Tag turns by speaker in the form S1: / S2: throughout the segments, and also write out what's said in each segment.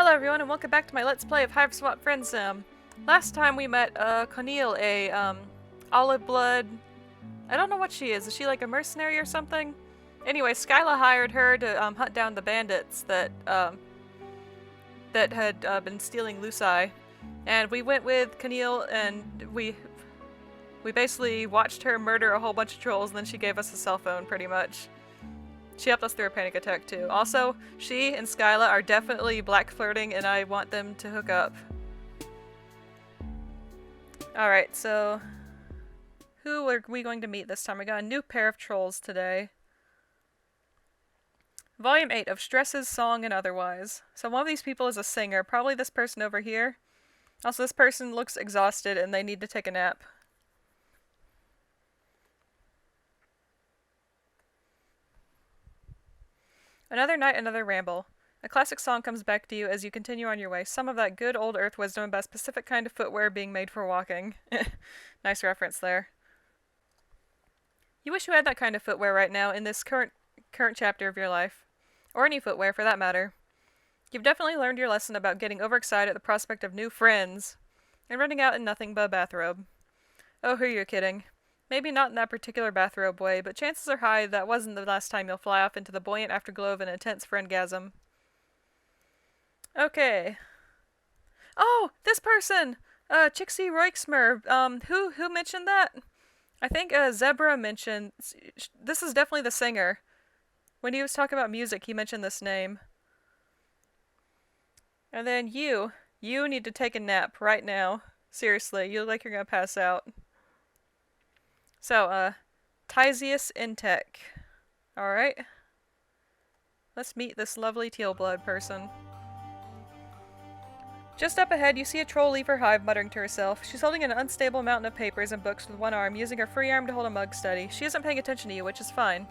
S1: Hello everyone and welcome back to my Let's Play of Hiveswap Friendsim. Last time we met Conneal, olive blood. I don't know what she is. Is she like a mercenary or something? Anyway, Skyla hired her to hunt down the bandits that had been stealing Luci. And we went with Conneal and we basically watched her murder a whole bunch of trolls, and then she gave us a cell phone pretty much. She helped us through a panic attack too. Also, she and Skyla are definitely black flirting and I want them to hook up. Alright, so who are we going to meet this time? We got a new pair of trolls today. Volume 8 of Stresses, Song, and Otherwise. So one of these people is a singer, probably this person over here. Also, this person looks exhausted and they need to take a nap. Another night, another ramble. A classic song comes back to you as you continue on your way. Some of that good old earth wisdom about a specific kind of footwear being made for walking. Nice reference there. You wish you had that kind of footwear right now in this current chapter of your life. Or any footwear, for that matter. You've definitely learned your lesson about getting overexcited at the prospect of new friends. And running out in nothing but a bathrobe. Oh, who are you kidding? Maybe not in that particular bathrobe way, but chances are high that wasn't the last time you'll fly off into the buoyant afterglow of an intense friendgasm. Okay. Oh, this person! Chixie Roixmer. Who mentioned that? I think, Zebra mentioned... This is definitely the singer. When he was talking about music, he mentioned this name. And then you need to take a nap right now. Seriously, you look like you're gonna pass out. So, Tyzias Entykk. Alright. Let's meet this lovely teal blood person. Just up ahead, you see a troll leave her hive, muttering to herself. She's holding an unstable mountain of papers and books with one arm, using her free arm to hold a mug steady. She isn't paying attention to you, which is fine.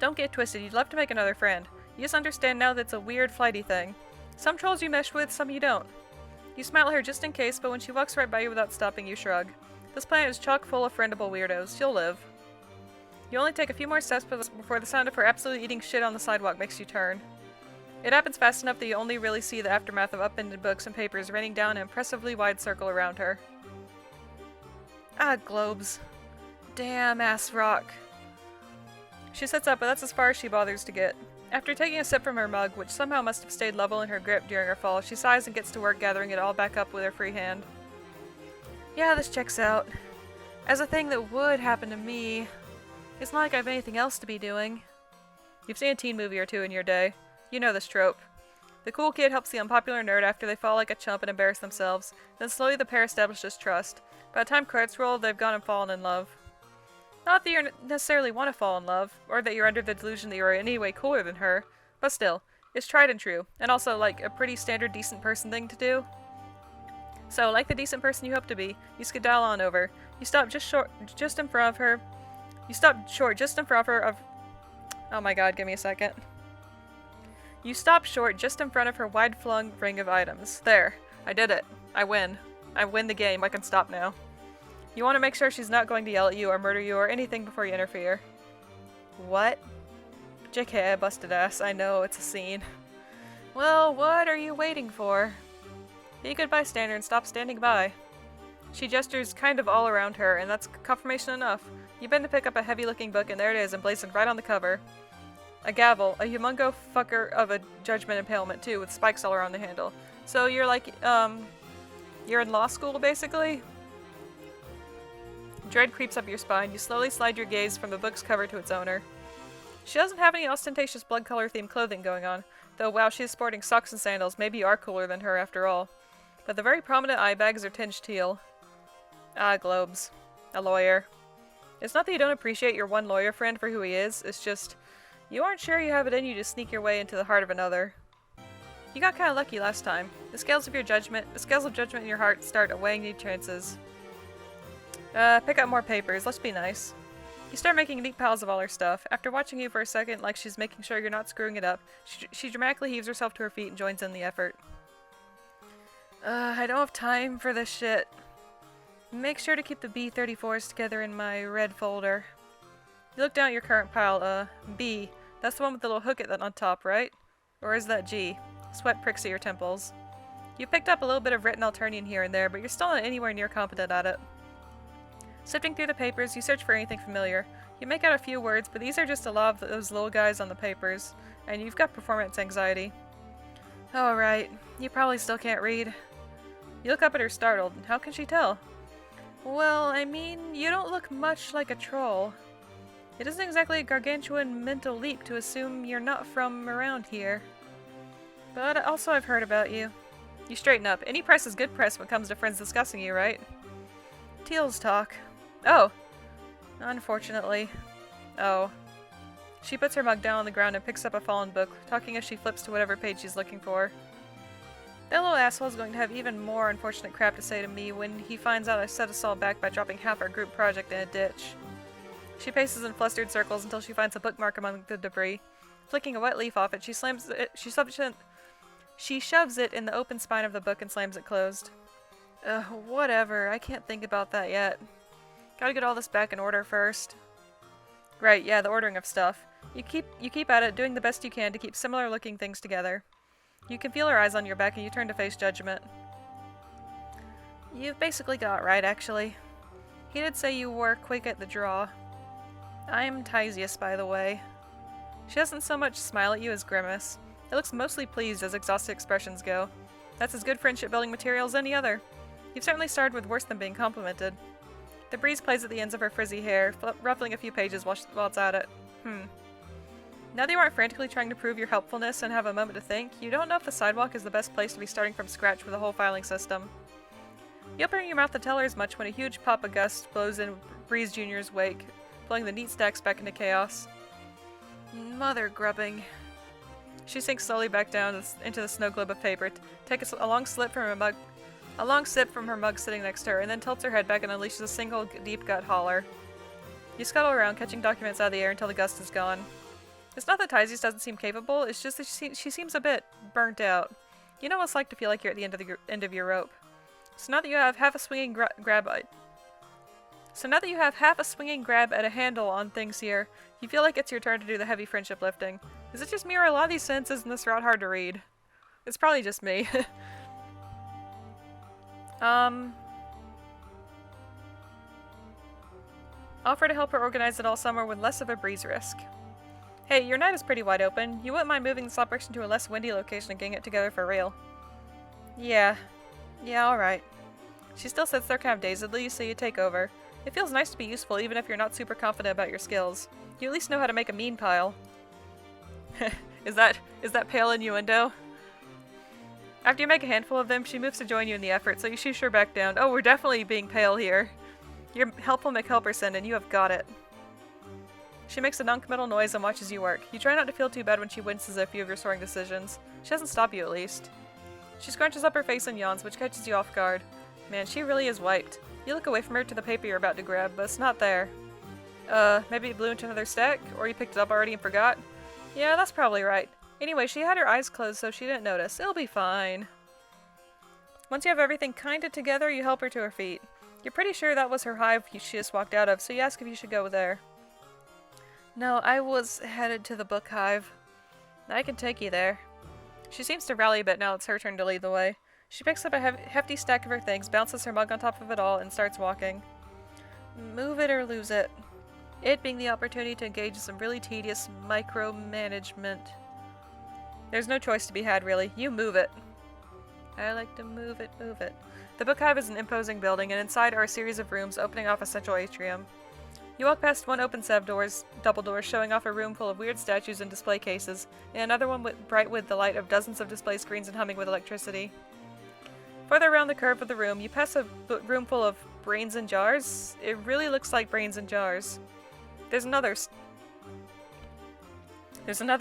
S1: Don't get twisted, you'd love to make another friend. You just understand now that it's a weird, flighty thing. Some trolls you mesh with, some you don't. You smile at her just in case, but when she walks right by you without stopping, you shrug. This planet is chock full of friendable weirdos. You'll live. You only take a few more steps before the sound of her absolutely eating shit on the sidewalk makes you turn. It happens fast enough that you only really see the aftermath of upended books and papers raining down an impressively wide circle around her. Ah, globes. Damn ass rock. She sits up, but that's as far as she bothers to get. After taking a sip from her mug, which somehow must have stayed level in her grip during her fall, she sighs and gets to work gathering it all back up with her free hand. Yeah, this checks out. As a thing that would happen to me, it's not like I have anything else to be doing. You've seen a teen movie or two in your day. You know this trope. The cool kid helps the unpopular nerd after they fall like a chump and embarrass themselves. Then slowly the pair establishes trust. By the time credits roll, they've gone and fallen in love. Not that you necessarily want to fall in love, or that you're under the delusion that you're in any way cooler than her, but still, it's tried and true, and also like a pretty standard decent person thing to do. So, like the decent person you hope to be, you skedaddle on over. You stop just in front of her. You stop short just in front of her Oh my god, give me a second. You stop short just in front of her wide-flung ring of items. There. I did it. I win. I win the game. I can stop now. You want to make sure she's not going to yell at you or murder you or anything before you interfere. What? JK, I busted ass. I know, it's a scene. Well, what are you waiting for? Be a good bystander and stop standing by. She gestures kind of all around her, and that's confirmation enough. You bend to pick up a heavy-looking book, and there it is, emblazoned right on the cover. A gavel, a humongo fucker of a judgment impalement, too, with spikes all around the handle. So you're like, you're in law school, basically? Dread creeps up your spine. You slowly slide your gaze from the book's cover to its owner. She doesn't have any ostentatious blood color-themed clothing going on, though wow, she is sporting socks and sandals. Maybe you are cooler than her after all. But the very prominent eye bags are tinged teal. Ah, globes. A lawyer. It's not that you don't appreciate your one lawyer friend for who he is, it's just, you aren't sure you have it in you to sneak your way into the heart of another. You got kinda lucky last time. The scales of judgment in your heart start weighing your chances. Pick up more papers, let's be nice. You start making neat piles of all her stuff. After watching you for a second, like she's making sure you're not screwing it up, she dramatically heaves herself to her feet and joins in the effort. I don't have time for this shit. Make sure to keep the B-34s together in my red folder. You look down at your current pile, B. That's the one with the little hook on top, right? Or is that G? Sweat pricks at your temples. You picked up a little bit of written Alternian here and there, but you're still not anywhere near competent at it. Sifting through the papers, you search for anything familiar. You make out a few words, but these are just a lot of those little guys on the papers, and you've got performance anxiety. Oh, right. You probably still can't read. You look up at her startled. How can she tell? Well, I mean, you don't look much like a troll. It isn't exactly a gargantuan mental leap to assume you're not from around here. But also I've heard about you. You straighten up. Any press is good press when it comes to friends discussing you, right? Teals talk. Oh. Unfortunately. Oh. She puts her mug down on the ground and picks up a fallen book, talking as she flips to whatever page she's looking for. That little asshole is going to have even more unfortunate crap to say to me when he finds out I set us all back by dropping half our group project in a ditch. She paces in flustered circles until she finds a bookmark among the debris. Flicking a wet leaf off it, she shoves it in the open spine of the book and slams it closed. Whatever. I can't think about that yet. Gotta get all this back in order first. Right, yeah, the ordering of stuff. You keep at it, doing the best you can to keep similar looking things together. You can feel her eyes on your back and you turn to face judgment. You've basically got it right, actually. He did say you were quick at the draw. I'm Tyzias, by the way. She doesn't so much smile at you as grimace. It looks mostly pleased as exhausted expressions go. That's as good friendship-building material as any other. You've certainly started with worse than being complimented. The breeze plays at the ends of her frizzy hair, ruffling a few pages while it's at it. Now that you aren't frantically trying to prove your helpfulness and have a moment to think, you don't know if the sidewalk is the best place to be starting from scratch with a whole filing system. You open your mouth to tell her as much when a huge pop of gust blows in Breeze Jr.'s wake, pulling the neat stacks back into chaos. Mother grubbing. She sinks slowly back down into the snow globe of paper, takes a long sip from her mug sitting next to her, and then tilts her head back and unleashes a single deep gut holler. You scuttle around, catching documents out of the air until the gust is gone. It's not that Tyzias doesn't seem capable, it's just that she seems a bit burnt out. You know what it's like to feel like you're at the end of your rope. So now that you have half a swinging grab at a handle on things here, you feel like it's your turn to do the heavy friendship lifting. Is it just me or a lot of these sentences in this route hard to read? It's probably just me. Offer to help her organize it all somewhere with less of a breeze risk. Hey, your night is pretty wide open. You wouldn't mind moving this operation to a less windy location and getting it together for real. Yeah, alright. She still sits there kind of dazedly, so you take over. It feels nice to be useful even if you're not super confident about your skills. You at least know how to make a mean pile. Is that pale innuendo? After you make a handful of them, she moves to join you in the effort, so you shoosh her back down. Oh, we're definitely being pale here. You're helpful McHelperson, and you have got it. She makes a non-committal noise and watches you work. You try not to feel too bad when she winces at a few of your soaring decisions. She doesn't stop you, at least. She scrunches up her face and yawns, which catches you off guard. Man, she really is wiped. You look away from her to the paper you're about to grab, but it's not there. Maybe it blew into another stack? Or you picked it up already and forgot? Yeah, that's probably right. Anyway, she had her eyes closed, so she didn't notice. It'll be fine. Once you have everything kinda together, you help her to her feet. You're pretty sure that was her hive she just walked out of, so you ask if you should go there. No, I was headed to the book hive. I can take you there. She seems to rally a bit now it's her turn to lead the way. She picks up a hefty stack of her things, bounces her mug on top of it all, and starts walking. Move it or lose it. It being the opportunity to engage in some really tedious micromanagement. There's no choice to be had, really. You move it. I like to move it, move it. The book hive is an imposing building, and inside are a series of rooms opening off a central atrium. You walk past one open set of doors, double doors, showing off a room full of weird statues and display cases, and another one bright with the light of dozens of display screens and humming with electricity. Further around the curve of the room, you pass a room full of brains in jars. It really looks like brains in jars. There's another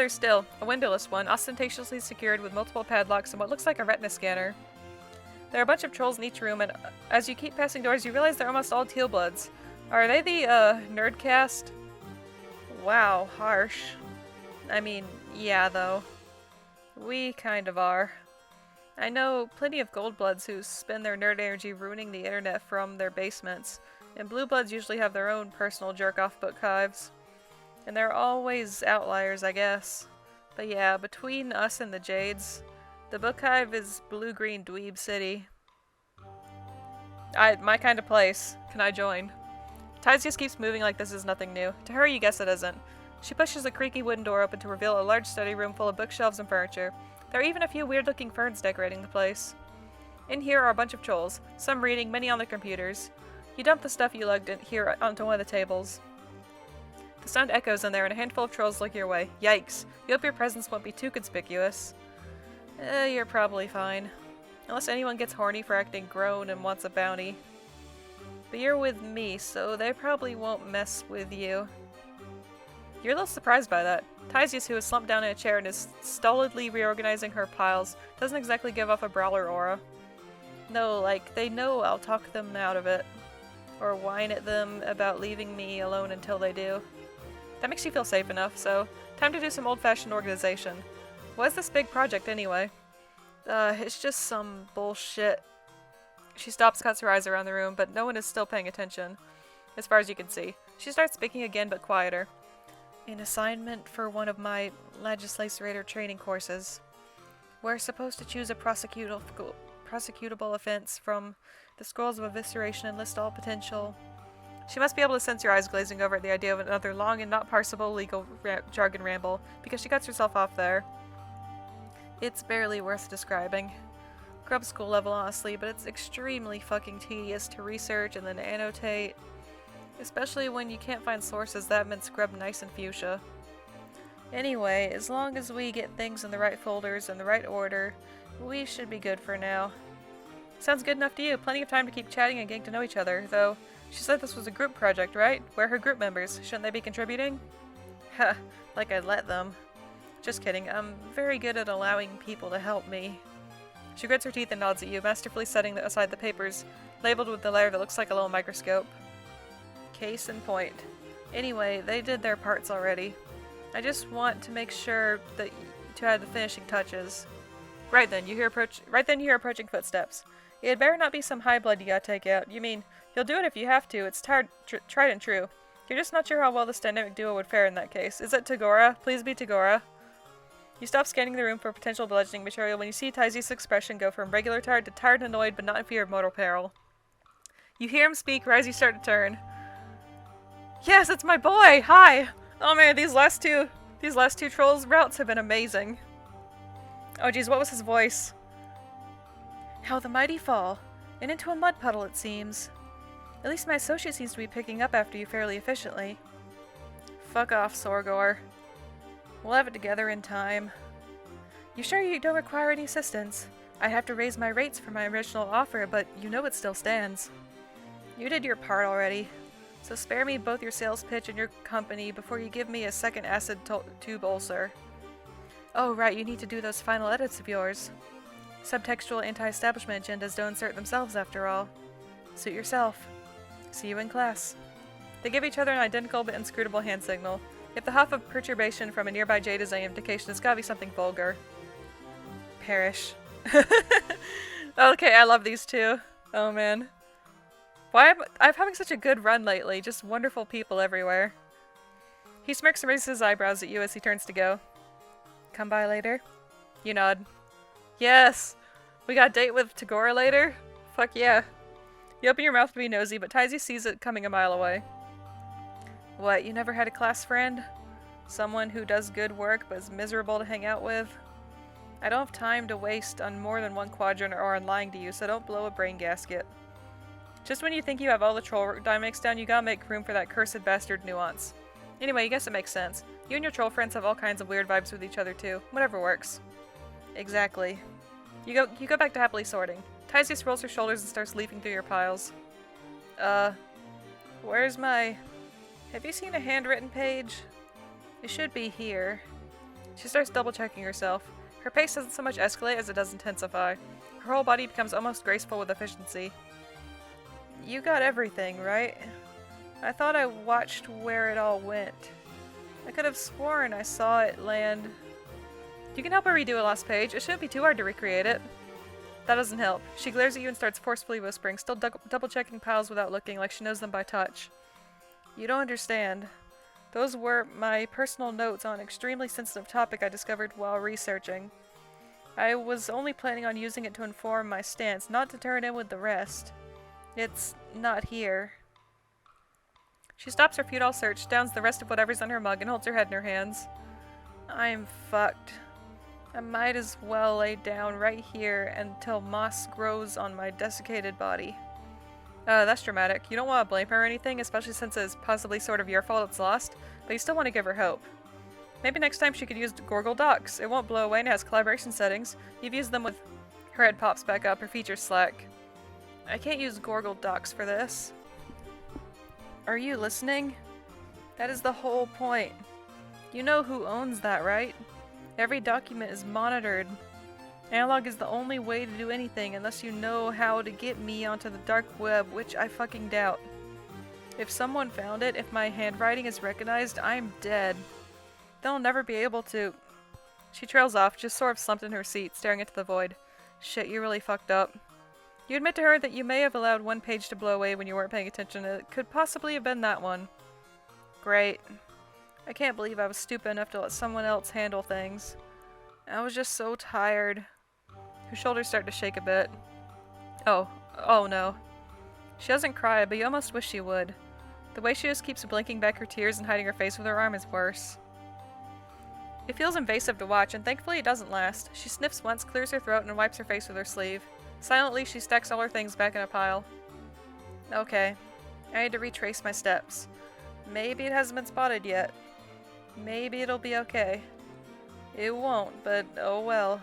S1: still, a windowless one, ostentatiously secured with multiple padlocks and what looks like a retina scanner. There are a bunch of trolls in each room, and as you keep passing doors, you realize they're almost all tealbloods. Are they the, nerdcast? Wow, harsh. I mean, yeah, though. We kind of are. I know plenty of Goldbloods who spend their nerd energy ruining the internet from their basements, and Bluebloods usually have their own personal jerk-off book hives. And they're always outliers, I guess. But yeah, between us and the Jades, The book hive is blue-green dweeb city. My kind of place. Can I join? Tyzias keeps moving like this is nothing new. To her, you guess it isn't. She pushes a creaky wooden door open to reveal a large study room full of bookshelves and furniture. There are even a few weird-looking ferns decorating the place. In here are a bunch of trolls, some reading, many on their computers. You dump the stuff you lugged in here onto one of the tables. The sound echoes in there, and a handful of trolls look your way. Yikes. You hope your presence won't be too conspicuous. You're probably fine. Unless anyone gets horny for acting grown and wants a bounty. But you're with me, so they probably won't mess with you. You're a little surprised by that. Tyzias, who is slumped down in a chair and is stolidly reorganizing her piles, doesn't exactly give off a brawler aura. No, like, they know I'll talk them out of it. Or whine at them about leaving me alone until they do. That makes you feel safe enough, so time to do some old-fashioned organization. What is this big project anyway? It's just some bullshit. She stops, cuts her eyes around the room, but no one is still paying attention, as far as you can see. She starts speaking again, but quieter. An assignment for one of my legislator training courses. We're supposed to choose a prosecutable offense from the scrolls of evisceration and list all potential. She must be able to sense your eyes glazing over at the idea of another long and not parsable legal jargon ramble, because she cuts herself off there. It's barely worth describing. Grub school level, honestly, but it's extremely fucking tedious to research and then annotate. Especially when you can't find sources that meant scrubbed nice and fuchsia. Anyway, as long as we get things in the right folders in the right order, we should be good for now. Sounds good enough to you. Plenty of time to keep chatting and getting to know each other, though. She said this was a group project, right? Where are her group members? Shouldn't they be contributing? Ha, like I'd let them. Just kidding. I'm very good at allowing people to help me. She grits her teeth and nods at you, masterfully setting aside the papers, labeled with the layer that looks like a little microscope. Case in point. Anyway, they did their parts already. I just want to make sure that to add the finishing touches. Right then, you hear approaching footsteps. It better not be some high blood you gotta take out. You mean, you'll do it if you have to. It's tried and true. You're just not sure how well this dynamic duo would fare in that case. Is it Tagora? Please be Tagora. You stop scanning the room for potential bludgeoning material when you see Tyzias' expression go from regular tired to tired and annoyed, but not in fear of mortal peril. You hear him speak, your eyes you start to turn. Yes, it's my boy! Hi! Oh man, these last two trolls routes have been amazing. Oh geez, what was his voice? How the mighty fall. And into a mud puddle, it seems. At least my associate seems to be picking up after you fairly efficiently. Fuck off, Sorgor. We'll have it together in time. You sure you don't require any assistance? I'd have to raise my rates for my original offer, but you know it still stands. You did your part already, so spare me both your sales pitch and your company before you give me a second acid tube ulcer. Oh right, you need to do those final edits of yours. Subtextual anti-establishment agendas don't insert themselves after all. Suit yourself. See you in class. They give each other an identical but inscrutable hand signal. If the huff of perturbation from a nearby jade is any indication, it's gotta be something vulgar. Perish. Okay, I love these two. Oh man. Why am I'm having such a good run lately? Just wonderful people everywhere. He smirks and raises his eyebrows at you as he turns to go. Come by later? You nod. Yes! We got a date with Tagora later? Fuck yeah. You open your mouth to be nosy, but Tyzias sees it coming a mile away. What, you never had a class friend? Someone who does good work but is miserable to hang out with? I don't have time to waste on more than one quadrant or on lying to you, so don't blow a brain gasket. Just when you think you have all the troll dynamics down, you gotta make room for that cursed bastard nuance. Anyway, I guess it makes sense. You and your troll friends have all kinds of weird vibes with each other too. Whatever works. Exactly. You go back to happily sorting. Tyzias rolls her shoulders and starts leafing through your piles. Where's my... Have you seen a handwritten page? It should be here. She starts double-checking herself. Her pace doesn't so much escalate as it does intensify. Her whole body becomes almost graceful with efficiency. You got everything, right? I thought I watched where it all went. I could have sworn I saw it land. You can help her redo a lost page. It shouldn't be too hard to recreate it. That doesn't help. She glares at you and starts forcefully whispering, still double-checking piles without looking, like she knows them by touch. You don't understand. Those were my personal notes on an extremely sensitive topic I discovered while researching. I was only planning on using it to inform my stance, not to turn in with the rest. It's not here. She stops her futile search, downs the rest of whatever's in her mug, and holds her head in her hands. I'm fucked. I might as well lay down right here until moss grows on my desiccated body. That's dramatic. You don't want to blame her or anything, especially since it's possibly sort of your fault it's lost, but you still want to give her hope. Maybe next time she could use Gorgle Docs. It won't blow away and has collaboration settings. You've used them with... Her head pops back up, her features slack. I can't use Gorgle Docs for this. Are you listening? That is the whole point. You know who owns that, right? Every document is monitored. Analog is the only way to do anything unless you know how to get me onto the dark web, which I fucking doubt. If someone found it, if my handwriting is recognized, I'm dead. They'll never be able to... She trails off, just sort of slumped in her seat, staring into the void. Shit, you really fucked up. You admit to her that you may have allowed one page to blow away when you weren't paying attention. It could possibly have been that one. Great. I can't believe I was stupid enough to let someone else handle things. I was just so tired. Her shoulders start to shake a bit. Oh no. She doesn't cry, but you almost wish she would. The way she just keeps blinking back her tears and hiding her face with her arm is worse. It feels invasive to watch, and thankfully it doesn't last. She sniffs once, clears her throat, and wipes her face with her sleeve. Silently, she stacks all her things back in a pile. Okay. I need to retrace my steps. Maybe it hasn't been spotted yet. Maybe it'll be okay. It won't, but oh well.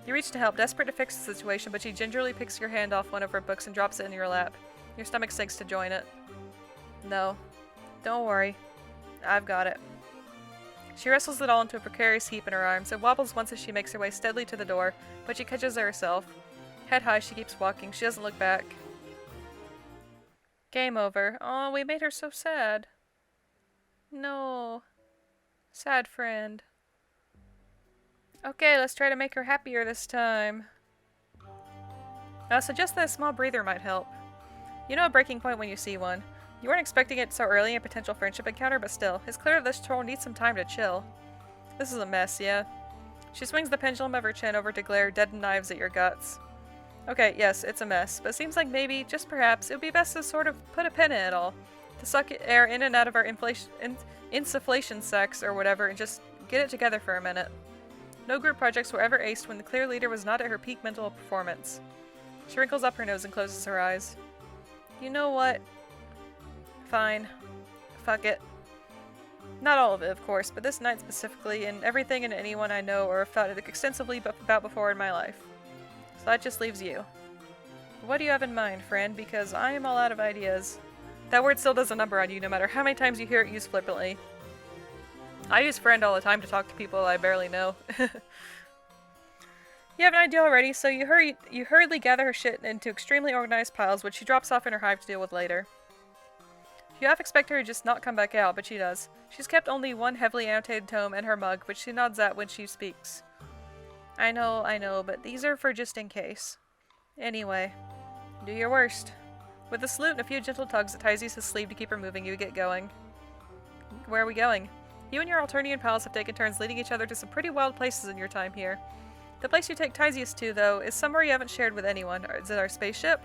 S1: You reach to help, desperate to fix the situation, but she gingerly picks your hand off one of her books and drops it in your lap. Your stomach sinks to join it. No. Don't worry. I've got it. She wrestles it all into a precarious heap in her arms. It wobbles once as she makes her way steadily to the door, but she catches her herself. Head high, she keeps walking. She doesn't look back. Game over. Aw, we made her so sad. No. Sad friend. Okay, let's try to make her happier this time. I suggest that a small breather might help. You know a breaking point when you see one. You weren't expecting it so early in a potential friendship encounter, but still, it's clear that this troll needs some time to chill. This is a mess, yeah. She swings the pendulum of her chin over to glare deadened knives at your guts. Okay, yes, it's a mess, but it seems like maybe, just perhaps, it would be best to sort of put a pin in it all. To suck air in and out of our insufflation sacs or whatever and just get it together for a minute. No group projects were ever aced when the clear leader was not at her peak mental performance. She wrinkles up her nose and closes her eyes. You know what? Fine. Fuck it. Not all of it, of course, but this night specifically, and everything and anyone I know or have thought extensively about before in my life. So that just leaves you. What do you have in mind, friend? Because I am all out of ideas. That word still does a number on you, no matter how many times you hear it used flippantly. I use friend all the time to talk to people I barely know. You have an idea already, so you hurriedly gather her shit into extremely organized piles, which she drops off in her hive to deal with later. You half expect her to just not come back out, but she does. She's kept only one heavily annotated tome and her mug, which she nods at when she speaks. I know, but these are for just in case. Anyway, do your worst. With a salute and a few gentle tugs at Tyzias' sleeve to keep her moving, you get going. Where are we going? You and your Alternian pals have taken turns leading each other to some pretty wild places in your time here. The place you take Tyzias to, though, is somewhere you haven't shared with anyone. Is it our spaceship?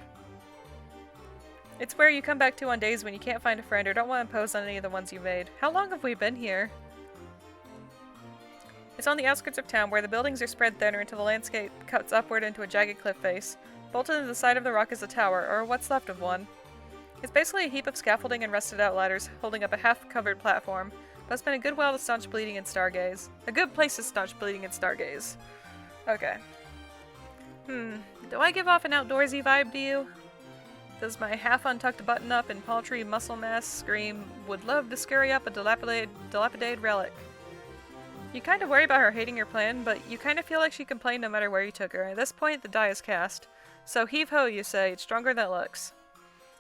S1: It's where you come back to on days when you can't find a friend or don't want to impose on any of the ones you made. How long have we been here? It's on the outskirts of town where the buildings are spread thinner until the landscape cuts upward into a jagged cliff face. Bolted into the side of the rock is a tower, or what's left of one. It's basically a heap of scaffolding and rusted out ladders holding up a half-covered platform, but it's been a good while to staunch bleeding and stargaze. A good place to staunch bleeding and stargaze. Okay. Do I give off an outdoorsy vibe to you? Does my half-untucked button-up and paltry muscle mass scream, would love to scurry up a dilapidated relic? You kind of worry about her hating your plan, but you kind of feel like she complained no matter where you took her. At this point, the die is cast. So heave-ho, you say. It's stronger than it looks.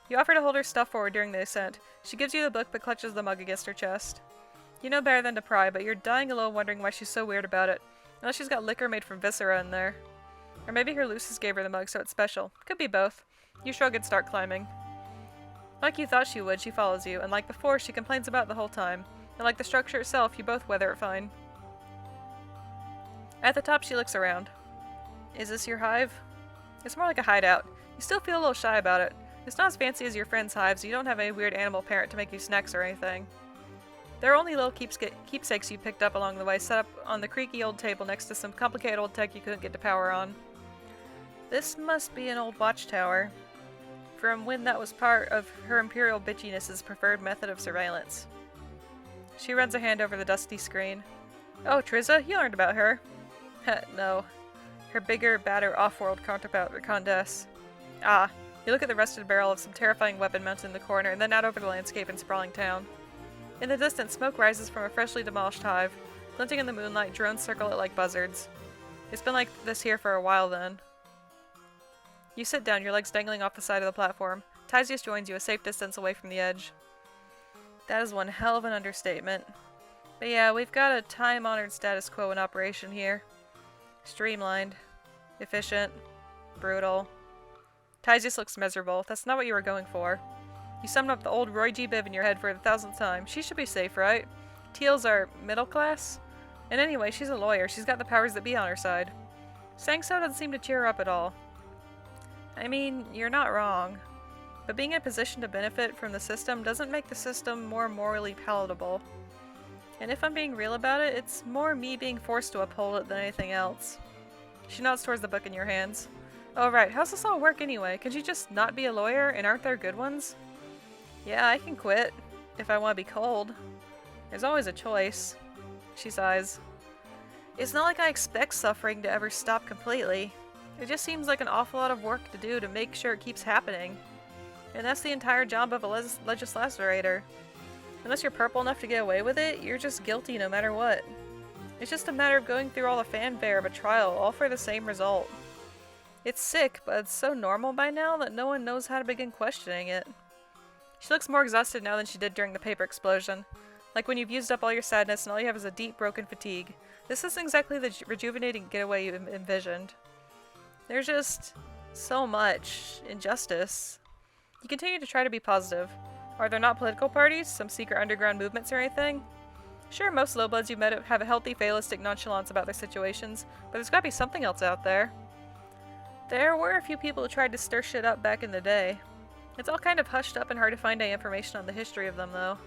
S1: You offer to hold her stuff forward during the ascent. She gives you the book, but clutches the mug against her chest. You know better than to pry, but you're dying a little wondering why she's so weird about it. Unless she's got liquor made from viscera in there. Or maybe her Lucis gave her the mug, so it's special. Could be both. You shrug and start climbing. Like you thought she would, she follows you, and like before, she complains about it the whole time. And like the structure itself, you both weather it fine. At the top, she looks around. Is this your hive? It's more like a hideout. You still feel a little shy about it. It's not as fancy as your friend's hives. You don't have any weird animal parent to make you snacks or anything. There are only little keepsakes you picked up along the way, set up on the creaky old table next to some complicated old tech you couldn't get to power on. This must be an old watchtower, from when that was part of her Imperial Bitchiness's preferred method of surveillance. She runs her hand over the dusty screen. Oh, Trizza, you learned about her. No. Her bigger, badder, off-world counterpart, Condess. Ah, you look at the rusted barrel of some terrifying weapon mounted in the corner, and then out over the landscape and sprawling town. In the distance, smoke rises from a freshly demolished hive. Glinting in the moonlight, drones circle it like buzzards. It's been like this here for a while then. You sit down, your legs dangling off the side of the platform. Tyzias joins you a safe distance away from the edge. That is one hell of an understatement. But yeah, we've got a time-honored status quo in operation here. Streamlined. Efficient. Brutal. Tyzias looks miserable. That's not what you were going for. You summoned up the old Roy G. Biv in your head for the 1000th time. She should be safe, right? Teals are middle class? And anyway, she's a lawyer. She's got the powers that be on her side. Saying so doesn't seem to cheer her up at all. I mean, you're not wrong. But being in a position to benefit from the system doesn't make the system more morally palatable. And if I'm being real about it, it's more me being forced to uphold it than anything else. She nods towards the book in your hands. Oh right, how's this all work anyway? Could you just not be a lawyer, and aren't there good ones? Yeah, I can quit, if I want to be cold. There's always a choice. She sighs. It's not like I expect suffering to ever stop completely. It just seems like an awful lot of work to do to make sure it keeps happening. And that's the entire job of a legislator. Unless you're purple enough to get away with it, you're just guilty no matter what. It's just a matter of going through all the fanfare of a trial, all for the same result. It's sick, but it's so normal by now that no one knows how to begin questioning it. She looks more exhausted now than she did during the paper explosion. Like when you've used up all your sadness and all you have is a deep, broken fatigue. This isn't exactly the rejuvenating getaway you envisioned. There's just so much injustice. You continue to try to be positive. Are there not political parties, some secret underground movements or anything? Sure, most lowbloods you met have a healthy, fatalistic nonchalance about their situations, but there's gotta be something else out there. There were a few people who tried to stir shit up back in the day. It's all kind of hushed up and hard to find any information on the history of them, though.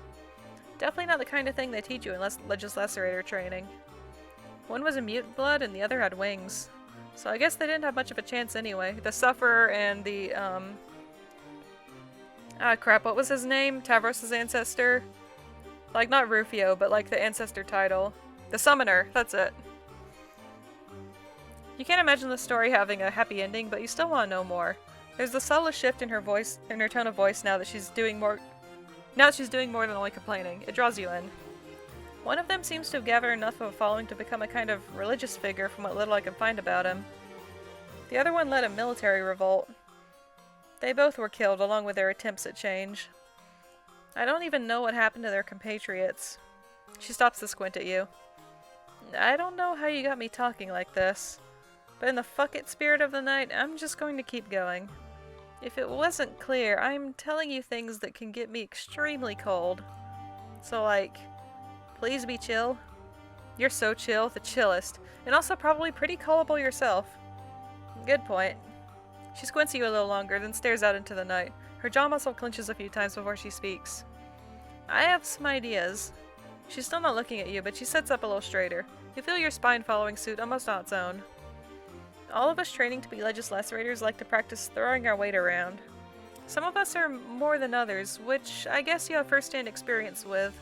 S1: Definitely not the kind of thing they teach you in legislator training. One was a mutant blood and the other had wings. So I guess they didn't have much of a chance anyway. The Sufferer and the, crap, what was his name? Tavros' ancestor? Like, not Rufio, but like the ancestor title. The Summoner, that's it. You can't imagine the story having a happy ending, but you still want to know more. There's the subtlest shift in her voice, in her tone of voice now that she's doing more than only complaining. It draws you in. One of them seems to have gathered enough of a following to become a kind of religious figure from what little I can find about him. The other one led a military revolt. They both were killed along with their attempts at change. I don't even know what happened to their compatriots. She stops to squint at you. I don't know how you got me talking like this, but in the fuck it spirit of the night, I'm just going to keep going. If it wasn't clear, I'm telling you things that can get me extremely cold. So like, please be chill. You're so chill, the chillest, and also probably pretty callable yourself. Good point. She squints at you a little longer, then stares out into the night. Her jaw muscle clenches a few times before she speaks. I have some ideas. She's still not looking at you, but she sits up a little straighter. You feel your spine following suit almost on its own. All of us training to be legislators like to practice throwing our weight around. Some of us are more than others, which I guess you have first-hand experience with.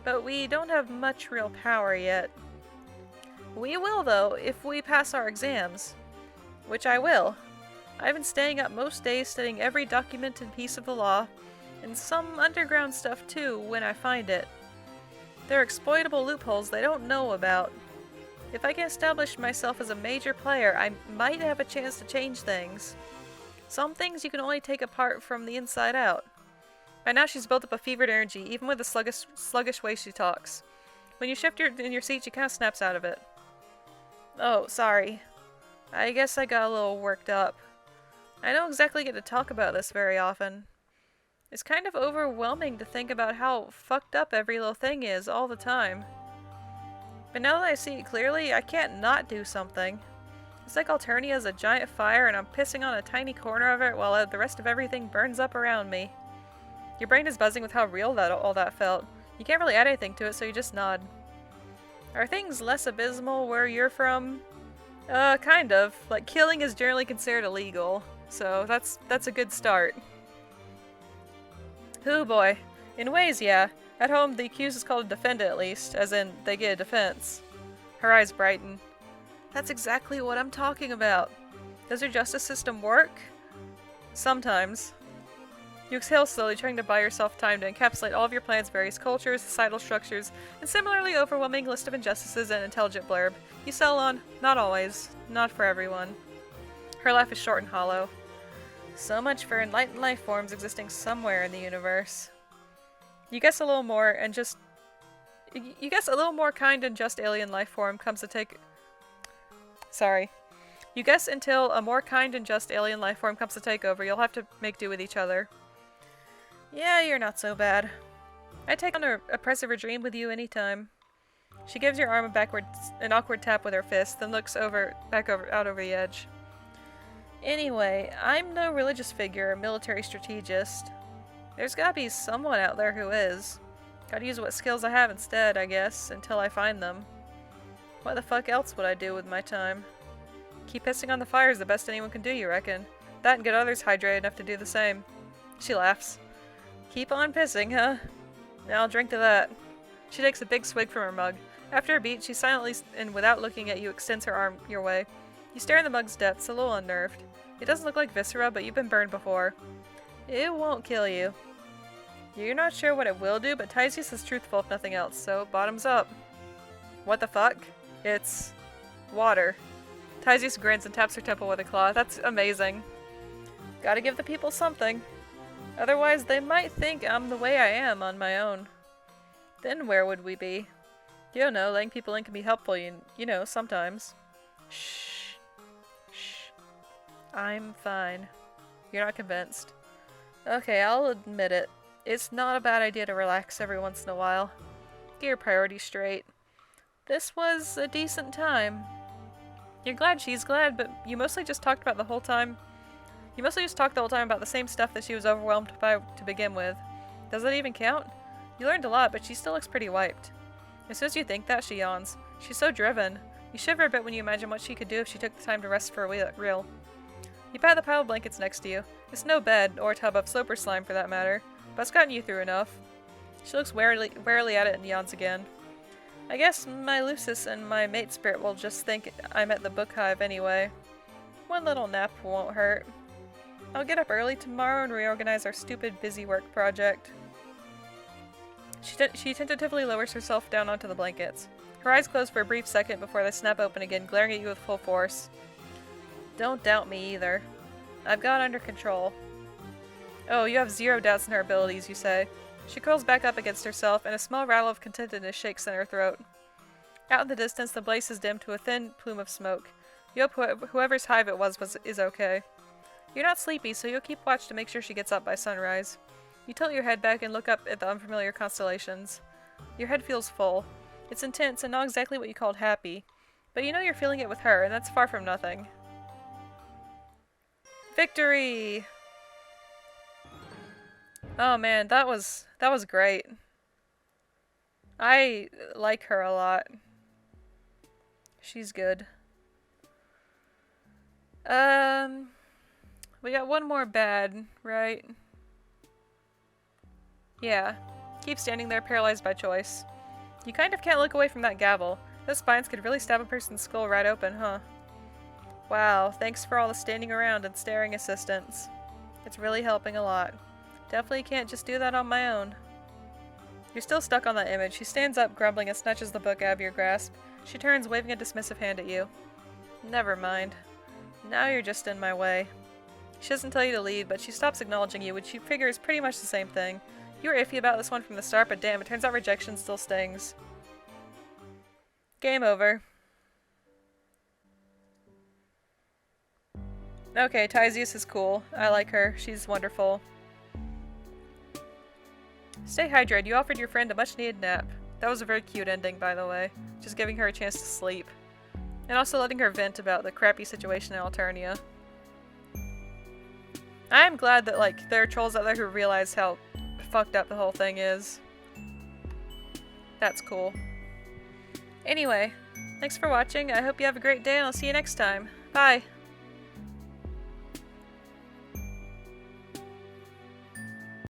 S1: But we don't have much real power yet. We will, though, if we pass our exams. Which I will. I've been staying up most days studying every document and piece of the law, and some underground stuff too, when I find it. There are exploitable loopholes they don't know about. If I can establish myself as a major player, I might have a chance to change things. Some things you can only take apart from the inside out. By now she's built up a fevered energy, even with the sluggish way she talks. When you shift in your seat, she kind of snaps out of it. Oh, sorry. I guess I got a little worked up. I don't exactly get to talk about this very often. It's kind of overwhelming to think about how fucked up every little thing is all the time. But now that I see it clearly, I can't not do something. It's like Alternia is a giant fire and I'm pissing on a tiny corner of it while the rest of everything burns up around me. Your brain is buzzing with how real all that felt. You can't really add anything to it, so you just nod. Are things less abysmal where you're from? Kind of. Like, killing is generally considered illegal, so that's a good start. Hoo boy. In ways, yeah. At home, the accused is called a defendant at least, as in, they get a defense. Her eyes brighten. That's exactly what I'm talking about. Does your justice system work? Sometimes. You exhale slowly, trying to buy yourself time to encapsulate all of your plan's various cultures, societal structures, and similarly overwhelming list of injustices and intelligent blurb. You settle on, not always, not for everyone. Her laugh is short and hollow. So much for enlightened life forms existing somewhere in the universe. You guess a little more kind and just alien life form comes to take... Sorry. You guess until a more kind and just alien life form comes to take over, you'll have to make do with each other. Yeah, you're not so bad. I'd take on a oppressive dream with you anytime. She gives your arm an awkward tap with her fist, then looks out over the edge. Anyway, I'm no religious figure or military strategist. There's gotta be someone out there who is. Gotta use what skills I have instead, I guess, until I find them. What the fuck else would I do with my time? Keep pissing on the fire is the best anyone can do, you reckon? That and get others hydrated enough to do the same. She laughs. Keep on pissing, huh? Now I'll drink to that. She takes a big swig from her mug. After a beat, she silently and without looking at you extends her arm your way. You stare in the mug's depths, a little unnerved. It doesn't look like viscera, but you've been burned before. It won't kill you. You're not sure what it will do, but Tyzias is truthful if nothing else, so bottoms up. What the fuck? It's... water. Tyzias grins and taps her temple with a claw. That's amazing. Gotta give the people something. Otherwise, they might think I'm the way I am on my own. Then where would we be? You don't know, letting people in can be helpful, you know, sometimes. Shh. Shh. I'm fine. You're not convinced. Okay, I'll admit it. It's not a bad idea to relax every once in a while. Get your priorities straight. This was a decent time. You're glad she's glad, but you mostly just talked the whole time about the same stuff that she was overwhelmed by to begin with. Does that even count? You learned a lot, but she still looks pretty wiped. As soon as you think that, she yawns. She's so driven. You shiver a bit when you imagine what she could do if she took the time to rest for real. You pat the pile of blankets next to you. It's no bed, or tub of soap or slime for that matter, but it's gotten you through enough. She looks warily at it and yawns again. I guess my Lucis and my mate spirit will just think I'm at the book hive anyway. One little nap won't hurt. I'll get up early tomorrow and reorganize our stupid busy work project. She tentatively lowers herself down onto the blankets. Her eyes close for a brief second before they snap open again, glaring at you with full force. Don't doubt me either. I've got under control. Oh, you have zero doubts in her abilities, you say. She curls back up against herself, and a small rattle of contentedness shakes in her throat. Out in the distance, the blaze is dimmed to a thin plume of smoke. You hope whoever's hive it is okay. You're not sleepy, so you'll keep watch to make sure she gets up by sunrise. You tilt your head back and look up at the unfamiliar constellations. Your head feels full. It's intense and not exactly what you called happy, but you know you're feeling it with her, and that's far from nothing. Victory! Oh man, that was great. I like her a lot. She's good. We got one more bad, right? Yeah. Keep standing there, paralyzed by choice. You kind of can't look away from that gavel. Those spines could really stab a person's skull right open, huh? Wow, thanks for all the standing around and staring assistance. It's really helping a lot. Definitely can't just do that on my own. You're still stuck on that image. She stands up, grumbling, and snatches the book out of your grasp. She turns, waving a dismissive hand at you. Never mind. Now you're just in my way. She doesn't tell you to leave, but she stops acknowledging you, which you figure is pretty much the same thing. You were iffy about this one from the start, but damn, it turns out rejection still stings. Game over. Okay, Tyzias is cool. I like her. She's wonderful. Stay hydrated. You offered your friend a much-needed nap. That was a very cute ending, by the way. Just giving her a chance to sleep. And also letting her vent about the crappy situation in Alternia. I am glad that, like, there are trolls out there who realize how fucked up the whole thing is. That's cool. Anyway, thanks for watching. I hope you have a great day and I'll see you next time. Bye!